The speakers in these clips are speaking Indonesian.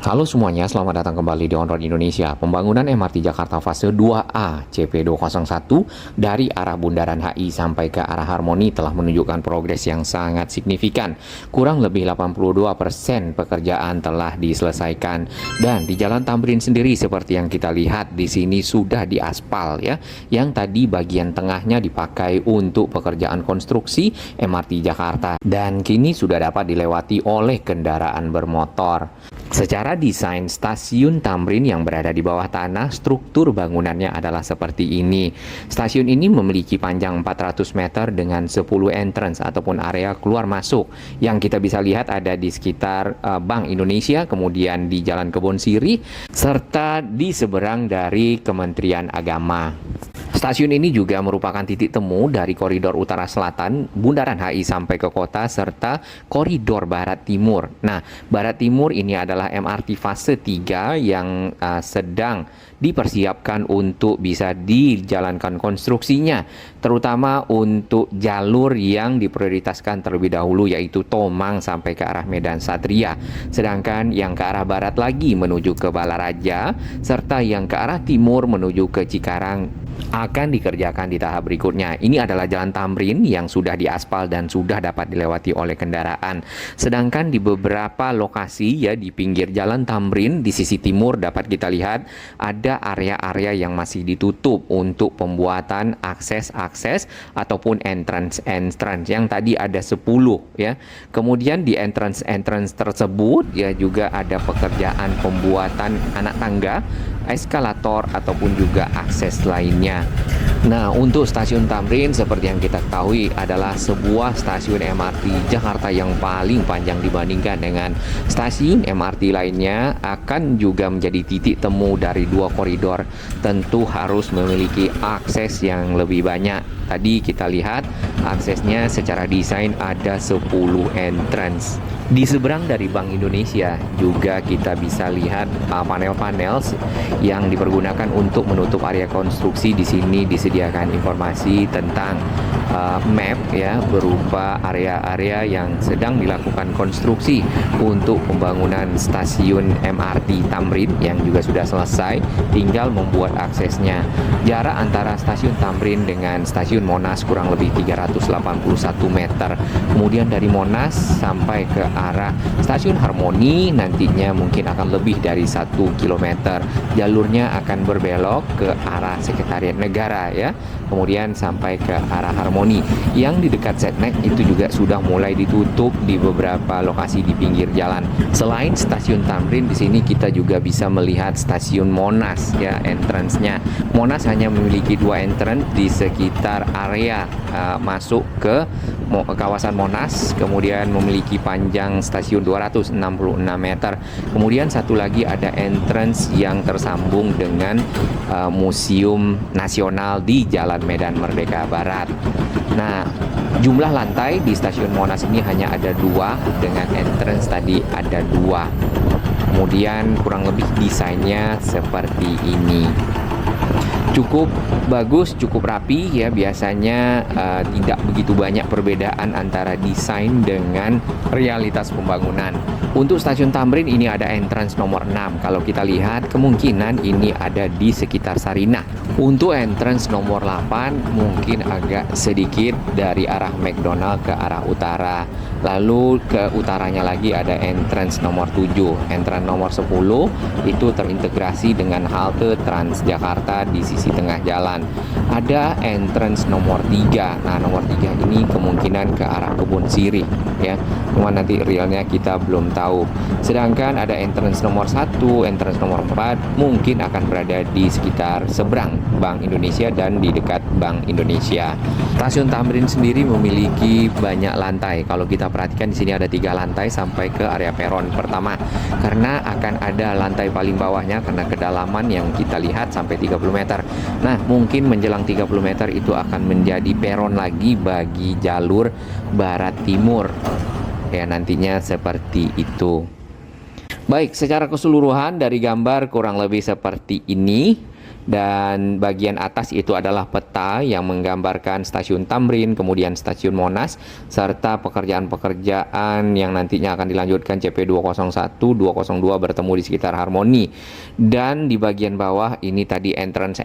Halo semuanya, selamat datang kembali di On Road Indonesia. Pembangunan MRT Jakarta fase 2A CP201 dari arah Bundaran HI sampai ke arah Harmoni telah menunjukkan progres yang sangat signifikan. Kurang lebih 82% pekerjaan telah diselesaikan. Dan di Jalan Tamrin sendiri seperti yang kita lihat di sini sudah diaspal ya. Yang tadi bagian tengahnya dipakai untuk pekerjaan konstruksi MRT Jakarta dan kini sudah dapat dilewati oleh kendaraan bermotor. Secara desain stasiun Tamrin yang berada di bawah tanah, struktur bangunannya adalah seperti ini. Stasiun ini memiliki panjang 400 meter dengan 10 entrance ataupun area keluar masuk yang kita bisa lihat ada di sekitar Bank Indonesia, kemudian di Jalan Kebon Siri, serta di seberang dari Kementerian Agama. Stasiun ini juga merupakan titik temu dari koridor utara selatan, Bundaran HI sampai ke kota, serta koridor barat timur. Nah, barat timur ini adalah MRT fase 3 yang sedang dipersiapkan untuk bisa dijalankan konstruksinya, terutama untuk jalur yang diprioritaskan terlebih dahulu yaitu Tomang sampai ke arah Medan Satria. Sedangkan yang ke arah barat lagi menuju ke Balaraja, serta yang ke arah timur menuju ke Cikarang akan dikerjakan di tahap berikutnya. Ini adalah Jalan Tamrin yang sudah diaspal dan sudah dapat dilewati oleh kendaraan. Sedangkan di beberapa lokasi ya di pinggir Jalan Tamrin di sisi timur dapat kita lihat ada area-area yang masih ditutup untuk pembuatan akses-akses ataupun entrance-entrance yang tadi ada 10 ya. Kemudian di entrance-entrance tersebut ya juga ada pekerjaan pembuatan anak tangga, eskalator ataupun juga akses lainnya. Nah, untuk stasiun Tamrin seperti yang kita ketahui adalah sebuah stasiun MRT Jakarta yang paling panjang dibandingkan dengan stasiun MRT lainnya, akan juga menjadi titik temu dari dua koridor. Tentu harus memiliki akses yang lebih banyak. Tadi kita lihat aksesnya secara desain ada 10 entrance. Di seberang dari Bank Indonesia juga kita bisa lihat panel-panel yang dipergunakan untuk menutup area konstruksi. Di sini disediakan informasi tentang map ya, berupa area-area yang sedang dilakukan konstruksi untuk pembangunan stasiun MRT Tamrin yang juga sudah selesai, tinggal membuat aksesnya. Jarak antara stasiun Tamrin dengan stasiun Monas kurang lebih 381 meter. Kemudian dari Monas sampai ke arah stasiun Harmoni nantinya mungkin akan lebih dari 1 km. Jalurnya akan berbelok ke arah Sekretariat Negara ya. Kemudian sampai ke arah Harmoni. Yang di dekat Setnek itu juga sudah mulai ditutup di beberapa lokasi di pinggir jalan. Selain stasiun Tamrin, di sini kita juga bisa melihat stasiun Monas ya, entrance-nya. Monas hanya memiliki 2 entrance di sekitar area masuk ke kawasan Monas, kemudian memiliki panjang stasiun 266 meter. Kemudian satu lagi ada entrance yang tersambung dengan Museum Nasional di Jalan Medan Merdeka Barat. Nah, jumlah lantai di stasiun Monas ini hanya ada 2, dengan entrance tadi ada 2. Kemudian kurang lebih desainnya seperti ini. Cukup bagus, cukup rapi ya. Biasanya tidak begitu banyak perbedaan antara desain dengan realitas pembangunan. Untuk stasiun Tamrin ini ada entrance nomor 6. Kalau kita lihat kemungkinan ini ada di sekitar Sarinah. Untuk entrance nomor 8 mungkin agak sedikit dari arah McDonald ke arah utara. Lalu ke utaranya lagi ada entrance nomor 7. Entrance nomor 10 itu terintegrasi dengan halte Transjakarta di sisi tengah jalan. Ada entrance nomor 3. Nah, nomor 3 ini kemungkinan ke arah Kebon Siri ya. Cuma nanti realnya kita belum tahu. Sedangkan ada entrance nomor 1, entrance nomor 4 mungkin akan berada di sekitar seberang Bank Indonesia dan di dekat Bank Indonesia. Stasiun Tamrin sendiri memiliki banyak lantai. Kalau kita perhatikan di sini ada 3 lantai sampai ke area peron pertama. Karena akan ada lantai paling bawahnya karena kedalaman yang kita lihat sampai 30 meter. Nah, mungkin menjelang 30 meter itu akan menjadi peron lagi bagi jalur barat timur. Ya, nantinya seperti itu. Baik, secara keseluruhan dari gambar kurang lebih seperti ini. Dan bagian atas itu adalah peta yang menggambarkan stasiun Tamrin, kemudian stasiun Monas, serta pekerjaan-pekerjaan yang nantinya akan dilanjutkan CP201, 202 bertemu di sekitar Harmoni. Dan di bagian bawah ini tadi entrance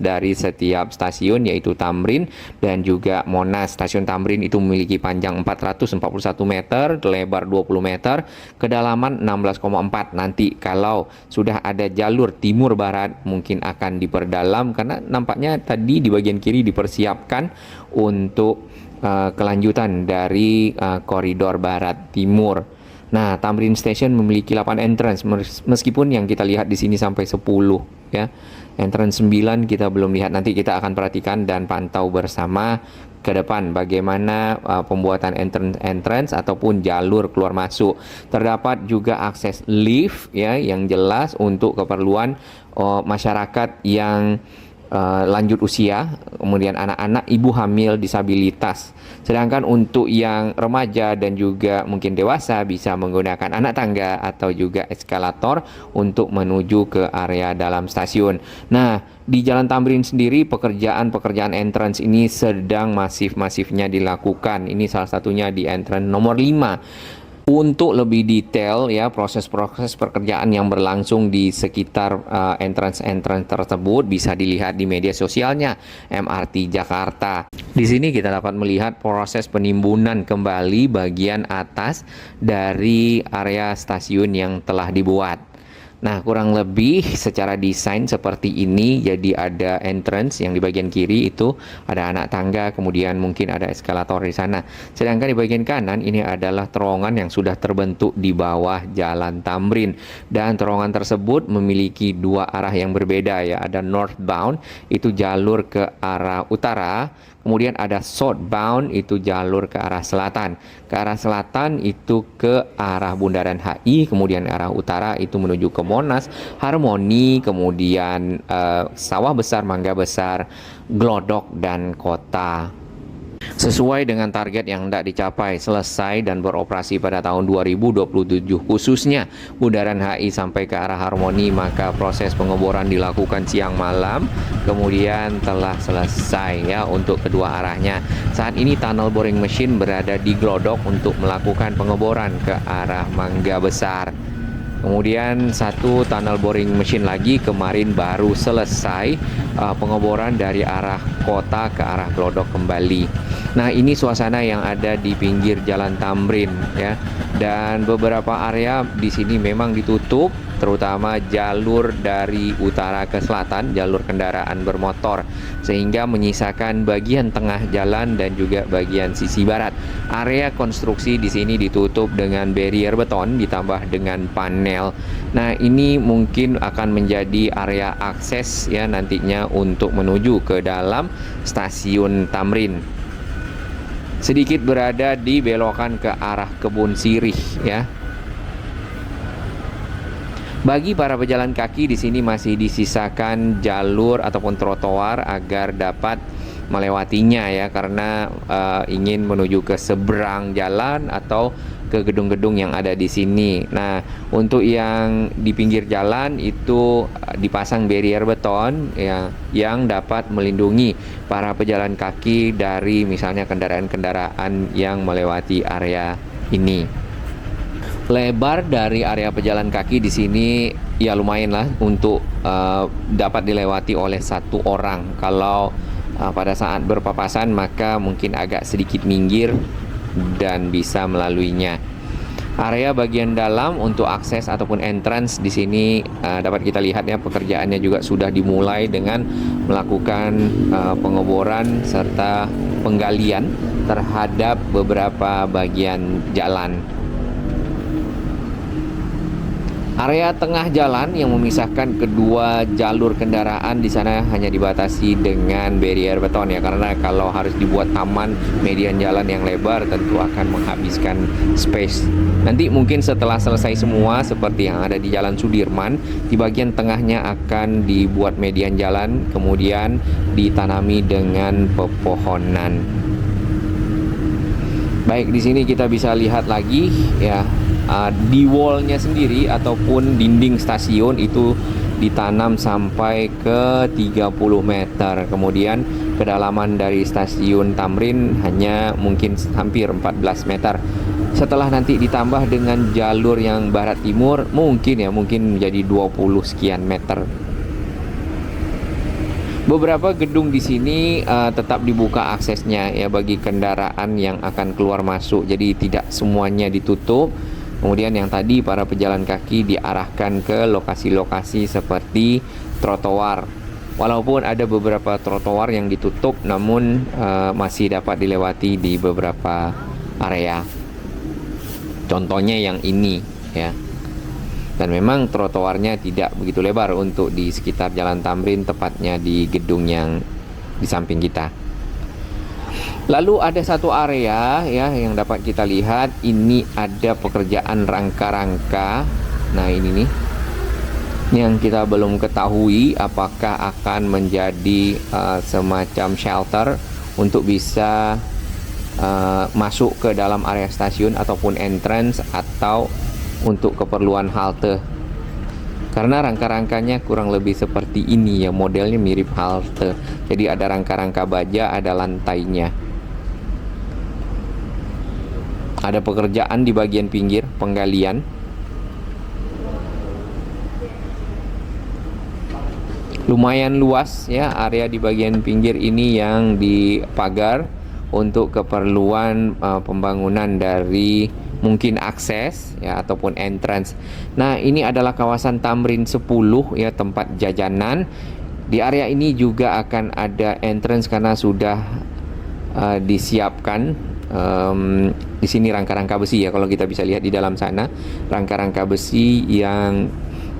dari setiap stasiun, yaitu Tamrin dan juga Monas. Stasiun Tamrin itu memiliki panjang 441 meter, lebar 20 meter, kedalaman 16,4. Nanti kalau sudah ada jalur timur barat mungkin akan diperdalam, karena nampaknya tadi di bagian kiri dipersiapkan untuk kelanjutan dari koridor barat timur. Nah, Tamrin Station memiliki 8 entrance, meskipun yang kita lihat di sini sampai 10 ya. Entrance 9 kita belum lihat, nanti kita akan perhatikan dan pantau bersama ke depan bagaimana pembuatan entrance ataupun jalur keluar masuk. Terdapat juga akses lift ya yang jelas untuk keperluan masyarakat yang lanjut usia, kemudian anak-anak, ibu hamil, disabilitas. Sedangkan untuk yang remaja dan juga mungkin dewasa bisa menggunakan anak tangga atau juga eskalator untuk menuju ke area dalam stasiun. Nah, di Jalan Tamrin sendiri pekerjaan entrance ini sedang masif-masifnya dilakukan. Ini salah satunya di entrance nomor 5. Untuk lebih detail ya proses-proses pekerjaan yang berlangsung di sekitar entrance tersebut bisa dilihat di media sosialnya MRT Jakarta. Di sini kita dapat melihat proses penimbunan kembali bagian atas dari area stasiun yang telah dibuat. Nah, kurang lebih secara desain seperti ini. Jadi ada entrance yang di bagian kiri itu ada anak tangga, kemudian mungkin ada eskalator di sana. Sedangkan di bagian kanan ini adalah terowongan yang sudah terbentuk di bawah Jalan Tamrin. Dan terowongan tersebut memiliki dua arah yang berbeda ya. Ada northbound, itu jalur ke arah utara. Kemudian ada southbound, itu jalur ke arah selatan. Ke arah selatan itu ke arah Bundaran HI, kemudian arah utara itu menuju ke Monas, Harmoni, kemudian Sawah Besar, Mangga Besar, Glodok, dan Kota. Sesuai dengan target yang hendak dicapai, selesai dan beroperasi pada tahun 2027 khususnya Bundaran HI sampai ke arah Harmoni, maka proses pengeboran dilakukan siang malam, kemudian telah selesai ya untuk kedua arahnya. Saat ini tunnel boring machine berada di Glodok untuk melakukan pengeboran ke arah Mangga Besar. Kemudian satu tunnel boring machine lagi kemarin baru selesai pengeboran dari arah kota ke arah Glodok kembali. Nah, ini suasana yang ada di pinggir Jalan Tamrin ya. Dan beberapa area di sini memang ditutup, terutama jalur dari utara ke selatan, jalur kendaraan bermotor, sehingga menyisakan bagian tengah jalan dan juga bagian sisi barat. Area konstruksi di sini ditutup dengan barrier beton ditambah dengan panel. Nah, ini mungkin akan menjadi area akses ya nantinya untuk menuju ke dalam stasiun Tamrin. Sedikit berada di belokan ke arah Kebun Sirih ya. Bagi para pejalan kaki di sini masih disisakan jalur ataupun trotoar agar dapat melewatinya ya, karena ingin menuju ke seberang jalan atau ke gedung-gedung yang ada di sini. Nah, untuk yang di pinggir jalan itu dipasang barrier beton ya, yang dapat melindungi para pejalan kaki dari misalnya kendaraan-kendaraan yang melewati area ini. Lebar dari area pejalan kaki di sini ya lumayan lah untuk dapat dilewati oleh satu orang. Kalau pada saat berpapasan maka mungkin agak sedikit minggir dan bisa melaluinya. Area bagian dalam untuk akses ataupun entrance di sini dapat kita lihat ya, pekerjaannya juga sudah dimulai dengan melakukan pengeboran serta penggalian terhadap beberapa bagian jalan. Area tengah jalan yang memisahkan kedua jalur kendaraan di sana hanya dibatasi dengan barrier beton ya, karena kalau harus dibuat taman median jalan yang lebar tentu akan menghabiskan space. Nanti mungkin setelah selesai semua seperti yang ada di Jalan Sudirman, di bagian tengahnya akan dibuat median jalan, kemudian ditanami dengan pepohonan. Baik, di sini kita bisa lihat lagi ya, di wallnya sendiri ataupun dinding stasiun itu ditanam sampai ke 30 meter. Kemudian kedalaman dari stasiun Tamrin hanya mungkin hampir 14 meter. Setelah nanti ditambah dengan jalur yang barat timur, mungkin menjadi 20 sekian meter. Beberapa gedung di sini tetap dibuka aksesnya ya bagi kendaraan yang akan keluar masuk. Jadi tidak semuanya ditutup. Kemudian yang tadi para pejalan kaki diarahkan ke lokasi-lokasi seperti trotoar. Walaupun ada beberapa trotoar yang ditutup, namun masih dapat dilewati di beberapa area. Contohnya yang ini ya. Dan memang trotoarnya tidak begitu lebar untuk di sekitar Jalan Tamrin, tepatnya di gedung yang di samping kita. Lalu ada satu area ya yang dapat kita lihat, ini ada pekerjaan rangka-rangka. Nah ini nih yang kita belum ketahui apakah akan menjadi semacam shelter untuk bisa masuk ke dalam area stasiun ataupun entrance, atau untuk keperluan halte. Karena rangka-rangkanya kurang lebih seperti ini ya, modelnya mirip halte. Jadi ada rangka-rangka baja, ada lantainya. Ada pekerjaan di bagian pinggir, penggalian. Lumayan luas ya area di bagian pinggir ini yang dipagar untuk keperluan pembangunan dari mungkin akses ya ataupun entrance. Nah, ini adalah kawasan Tamrin 10 ya, tempat jajanan. Di area ini juga akan ada entrance karena sudah disiapkan. Di sini rangka-rangka besi ya, kalau kita bisa lihat di dalam sana rangka-rangka besi yang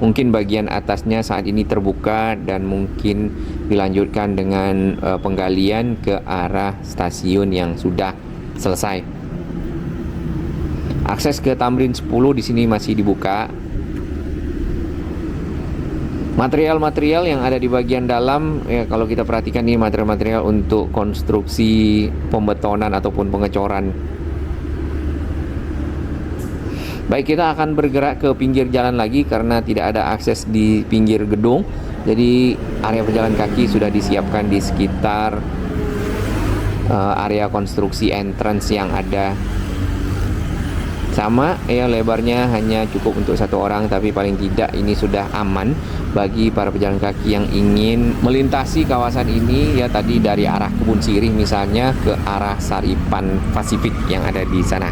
mungkin bagian atasnya saat ini terbuka dan mungkin dilanjutkan dengan penggalian ke arah stasiun yang sudah selesai. Akses ke Tamrin 10 di sini masih dibuka. Material-material yang ada di bagian dalam ya, kalau kita perhatikan ini material-material untuk konstruksi pembetonan ataupun pengecoran. Baik, kita akan bergerak ke pinggir jalan lagi karena tidak ada akses di pinggir gedung. Jadi area pejalan kaki sudah disiapkan di sekitar area konstruksi entrance yang ada. Sama ya, lebarnya hanya cukup untuk satu orang, tapi paling tidak ini sudah aman bagi para pejalan kaki yang ingin melintasi kawasan ini ya, tadi dari arah Kebun Sirih misalnya ke arah Saripan Pasifik yang ada di sana.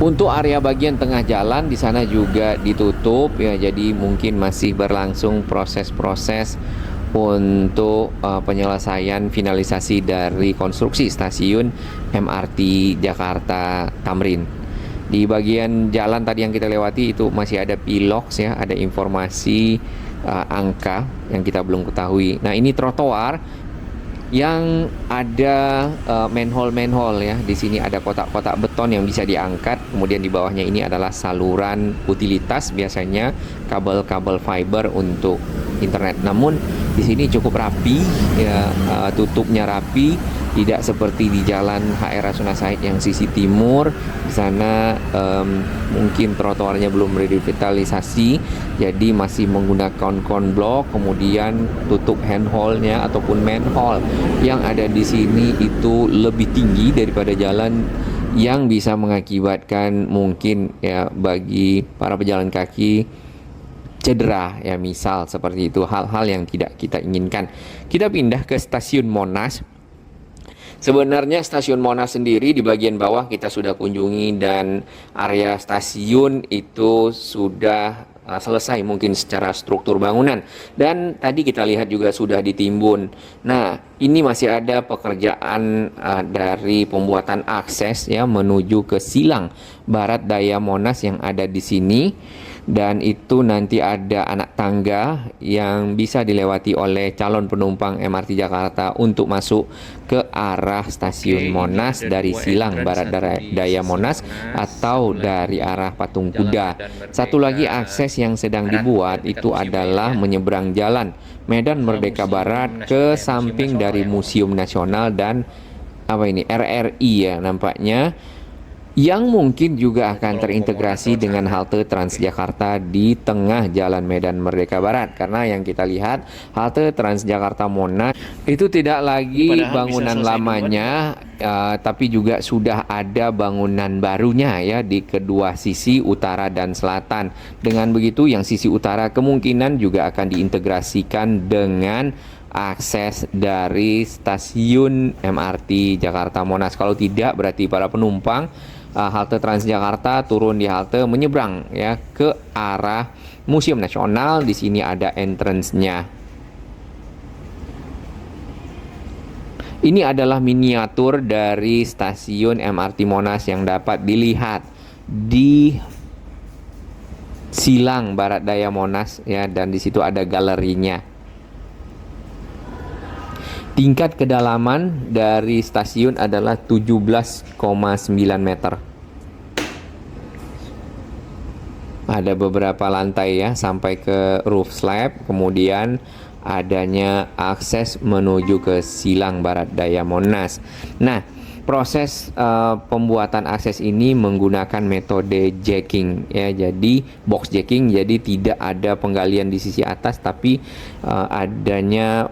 Untuk area bagian tengah jalan di sana juga ditutup ya, jadi mungkin masih berlangsung proses-proses untuk penyelesaian finalisasi dari konstruksi stasiun MRT Jakarta Tamrin. Di bagian jalan tadi yang kita lewati itu masih ada piloks ya, ada informasi angka yang kita belum ketahui. Nah, ini trotoar yang ada manhole ya. Di sini ada kotak-kotak beton yang bisa diangkat. Kemudian di bawahnya ini adalah saluran utilitas, biasanya kabel-kabel fiber untuk internet. Namun di sini cukup rapi ya, tutupnya rapi, tidak seperti di jalan HR Rasuna Said yang sisi timur. Di sana mungkin trotoarnya belum revitalisasi, jadi masih menggunakan konblok, kemudian tutup handhole-nya ataupun manhole yang ada di sini itu lebih tinggi daripada jalan, yang bisa mengakibatkan mungkin ya bagi para pejalan kaki cedera ya, misal seperti itu, hal-hal yang tidak kita inginkan. Kita pindah ke stasiun Monas. Sebenarnya stasiun Monas sendiri di bagian bawah kita sudah kunjungi, dan area stasiun itu sudah selesai mungkin secara struktur bangunan, dan tadi kita lihat juga sudah ditimbun. Nah, ini masih ada pekerjaan dari pembuatan akses ya menuju ke silang barat daya Monas yang ada di sini. Dan itu nanti ada anak tangga yang bisa dilewati oleh calon penumpang MRT Jakarta untuk masuk ke arah stasiun Monas dari silang barat daya Monas atau dari arah Patung Kuda. Satu lagi akses yang sedang dibuat itu adalah menyeberang jalan Medan Merdeka Barat ke samping dari Museum Nasional dan RRI ya nampaknya. yang mungkin juga akan terintegrasi dengan halte Transjakarta di tengah Jalan Medan Merdeka Barat. Karena yang kita lihat halte Transjakarta Monas itu tidak lagi bangunan lamanya, tapi juga sudah ada bangunan barunya ya di kedua sisi utara dan selatan. Dengan begitu yang sisi utara kemungkinan juga akan diintegrasikan dengan akses dari stasiun MRT Jakarta Monas. Kalau tidak berarti para penumpang halte Transjakarta turun di halte menyeberang ya ke arah Museum Nasional. Di sini ada entrance-nya. Ini adalah miniatur dari stasiun MRT Monas yang dapat dilihat di Silang Barat Daya Monas ya, dan di situ ada galerinya. Tingkat kedalaman dari stasiun adalah 17,9 meter. Ada beberapa lantai ya sampai ke roof slab, kemudian adanya akses menuju ke Silang Barat Daya Monas. Nah, proses pembuatan akses ini menggunakan metode jacking ya, jadi box jacking, jadi tidak ada penggalian di sisi atas, tapi adanya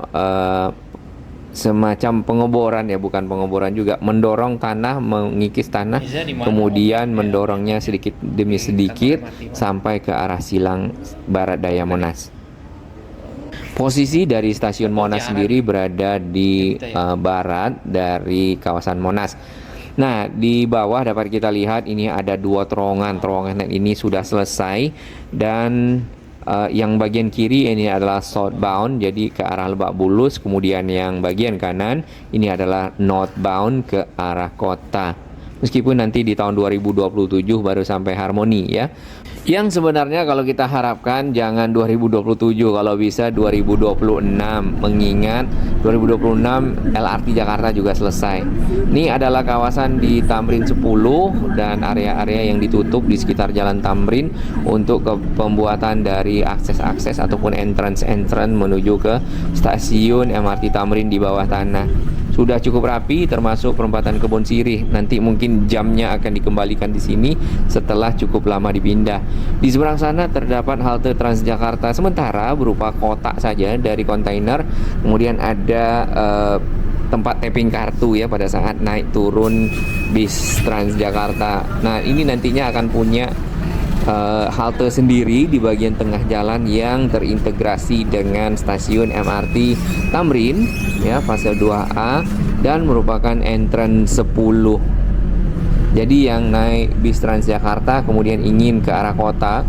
semacam pengeboran ya, bukan pengeboran juga, mendorong tanah, mengikis tanah, kemudian mendorongnya sedikit demi sedikit sampai ke arah Silang Barat Daya Monas. Posisi dari stasiun Monas sendiri berada di barat dari kawasan Monas. Nah, di bawah dapat kita lihat ini ada dua terowongan. Terowongan ini sudah selesai, dan yang bagian kiri ini adalah southbound, jadi ke arah Lebak Bulus. Kemudian yang bagian kanan ini adalah northbound ke arah kota. Meskipun nanti di tahun 2027 baru sampai Harmoni ya. Yang sebenarnya kalau kita harapkan jangan 2027, kalau bisa 2026, mengingat 2026 LRT Jakarta juga selesai. Ini adalah kawasan di Tamrin 10 dan area-area yang ditutup di sekitar Jalan Tamrin untuk pembuatan dari akses-akses ataupun entrance-entrance menuju ke stasiun MRT Tamrin di bawah tanah. Sudah cukup rapi, termasuk perempatan Kebon Sirih. Nanti mungkin jamnya akan dikembalikan di sini setelah cukup lama dipindah. Di seberang sana terdapat halte Transjakarta sementara berupa kotak saja dari kontainer. Kemudian ada tempat tapping kartu ya pada saat naik turun bis Transjakarta. Nah, ini nantinya akan punya halte sendiri di bagian tengah jalan yang terintegrasi dengan stasiun MRT Tamrin ya, fase 2A, dan merupakan entrance 10. Jadi yang naik bis Transjakarta kemudian ingin ke arah kota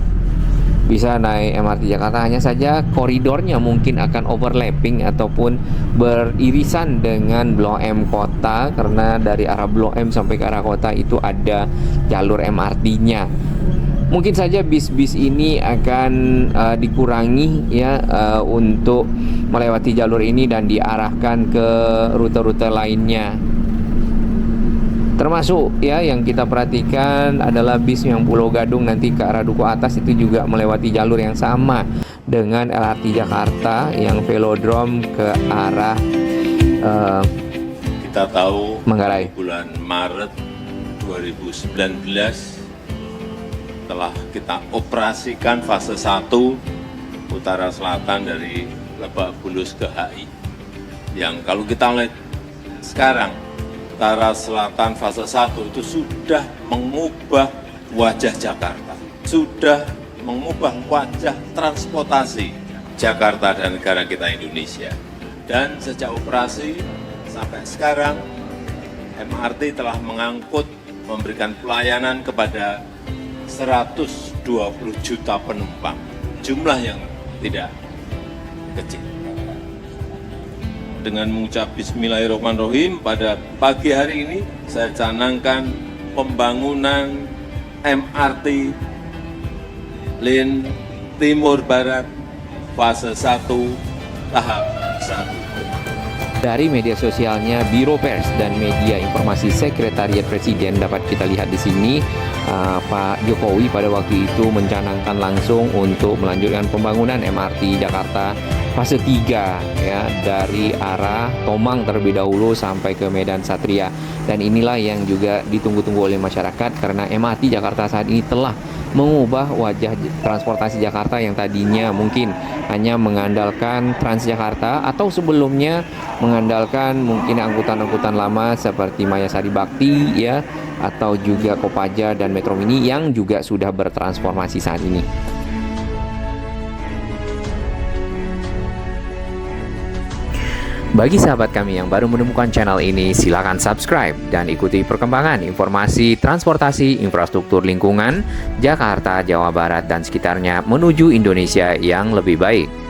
bisa naik MRT Jakarta, hanya saja koridornya mungkin akan overlapping ataupun beririsan dengan Blok M kota, karena dari arah Blok M sampai ke arah kota itu ada jalur MRT-nya. Mungkin saja bis-bis ini akan dikurangi ya untuk melewati jalur ini dan diarahkan ke rute-rute lainnya. Termasuk ya yang kita perhatikan adalah bis yang Pulau Gadung nanti ke arah Duku Atas itu juga melewati jalur yang sama dengan LRT Jakarta yang velodrome ke arah kita tahu Manggarai. Bulan Maret 2019 telah kita operasikan fase 1 utara selatan dari Lebak Bulus ke HI. Yang kalau kita lihat sekarang, utara selatan fase 1 itu sudah mengubah wajah Jakarta, sudah mengubah wajah transportasi Jakarta dan negara kita Indonesia. Dan sejak operasi sampai sekarang, MRT telah mengangkut, memberikan pelayanan kepada 120 juta penumpang, jumlah yang tidak kecil. Dengan mengucap Bismillahirrahmanirrahim, pada pagi hari ini saya canangkan pembangunan MRT Lin Timur Barat fase 1 tahap 1. Dari media sosialnya Biro Pers dan Media Informasi Sekretariat Presiden dapat kita lihat di sini Pak Jokowi pada waktu itu mencanangkan langsung untuk melanjutkan pembangunan MRT Jakarta fase 3 ya, dari arah Tomang terlebih dahulu sampai ke Medan Satria. Dan inilah yang juga ditunggu-tunggu oleh masyarakat karena MRT Jakarta saat ini telah mengubah wajah transportasi Jakarta yang tadinya mungkin hanya mengandalkan Transjakarta atau sebelumnya mengandalkan mungkin angkutan-angkutan lama seperti Mayasari Bakti ya, atau juga Kopaja dan Metro Mini yang juga sudah bertransformasi saat ini. Bagi sahabat kami yang baru menemukan channel ini, silakan subscribe dan ikuti perkembangan informasi transportasi, infrastruktur lingkungan, Jakarta, Jawa Barat, dan sekitarnya menuju Indonesia yang lebih baik.